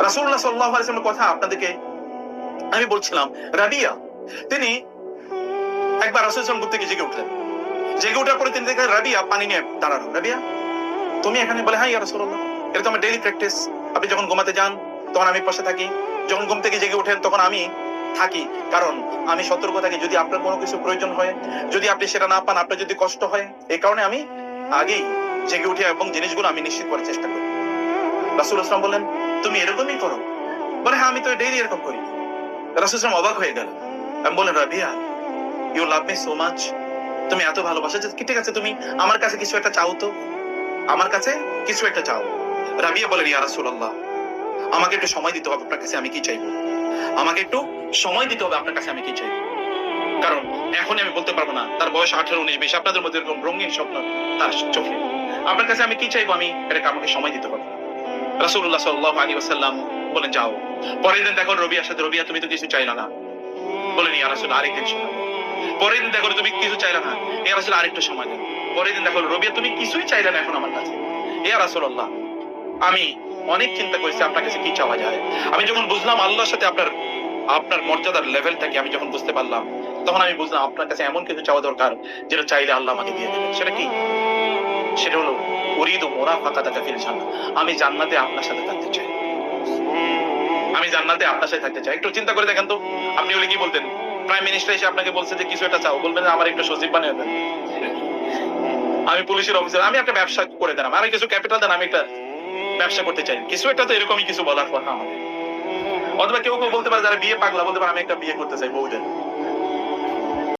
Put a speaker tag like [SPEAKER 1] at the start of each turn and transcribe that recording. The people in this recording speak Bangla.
[SPEAKER 1] রাসূলুল্লাহ সাল্লাল্লাহু আলাইহি ওয়াসাল্লামের কথা আপনাদেরকে আমি বলছিলাম। রাবিয়া তিনি একবার রাসূল সাল্লাল্লাহু আলাইহি ওয়াসাল্লাম থেকে জেগে উঠলেন। জেগে ওঠার পরে তিনি দেখলেন রাবিয়া পানি নিয়ে দাঁড়ানো। রাবিয়া তুমি এখানে? বলে হ্যাঁ ইয়া রাসূলুল্লাহ, এটা তো আমার ডেইলি প্র্যাকটিস। আপনি যখন ঘুমাতে যান তখন আমি পাশে থাকি, যখন ঘুম থেকে জেগে ওঠেন তখন আমি থাকি, কারণ আমি সতর্ক থাকি যদি আপনার কোনো কিছু প্রয়োজন হয়, যদি আপনি সেটা না পান, আপনার যদি কষ্ট হয়, এই কারণে আমি আগেই জেগে উঠে এবং জিনিসগুলো আমি নিশ্চিত করার চেষ্টা করি। রাসূলুল্লাহ সাল্লাল্লাহু আলাইহি ওয়াসাল্লাম বললেন তুমি এরকমই করো? বলে হ্যাঁ আমি তো ডেইলি এরকম করি। রাসূলুল্লাহ সাল্লাল্লাহু আলাইহি ওয়াসাল্লাম অবাক হয়ে গেল। আমি বললেন Rabia you love me so much, তুমি এত ভালোবাসো যে ঠিক আছে তুমি আমার কাছে কিছু একটা চাও, তো আমার কাছে কিছু একটা চাও। রাবিয়া বলেন ইয়া রাসূলুল্লাহ আমাকে একটু সময় দিতে হবে, আপনার কাছে আমি কি চাইবো? আমাকে একটু সময় দিতে হবে, আপনার কাছে আমি কি চাইবো? কারণ এখনই আমি বলতে পারবো না। তার বয়স 18, 19, 20, আপনাদের মধ্যে এরকম রঙিন স্বপ্ন তার চোখে। আপনার কাছে আমি কি চাইবো, আমি এটাকে আমাকে সময় দিতে হবে। রাসূলুল্লাহ সাল্লাল্লাহু আলাইহি ওয়াসাল্লাম বলেন যাও। পরের দিন দেখো রবিয়ার সাথে, রবিয়া তুমি তো কিছু চাইলা না। বলেন ইয়া রাসূল আরেকদিন সময় দেন। পরের দিন দেখো তুমি কিছু চাইলা না। ইয়া রাসূল আরেকটু সময় দেন। পরের দিন দেখো রবিয়া তুমি কিছুই চাইলা না এখন আমার কাছে। ইয়া রাসূলুল্লাহ আমি অনেক চিন্তা করেছি আপনার কাছে কি চাওয়া যায়। আমি যখন বুঝলাম আল্লাহর সাথে আপনার মর্যাদার লেভেলটাকে আমি যখন বুঝতে পারলাম, তখন আমি বুঝলাম আপনার কাছে এমন কিছু চাওয়া দরকার যেটা চাইলে আল্লাহ আমাকে দিয়ে দেবেন। সেটা কি? সেটা হলো উরিদু মুরাফাকাতাকা ফিল জান্নাহ, আমি জান্নাতে আপনার সাথে থাকতে চাই। আমি জান্নাতে আপনার সাথে থাকতে চাই। একটু চিন্তা করে দেখেন তো, আপনি হলে কি বলতেন? প্রাইম মিনিস্টার এসে আপনাকে বলছে যে কিছু একটা চাও, বলবেন আমার একটু সচিব বানিয়ে দেন, আমি পুলিশের অফিসার, আমি একটা ব্যবসা করে দেন, আমি কিছু ক্যাপিটাল দেন, আমি একটা ব্যবসা করতে চাই, কিছু একটা তো এরকমই কিছু বলার কথা আমাদের। অথবা কেউ কেউ বলতে পারে যারা বিয়ে পাগলা, বলতে পারে আমি একটা বিয়ে করতে চাই, বউ দেন।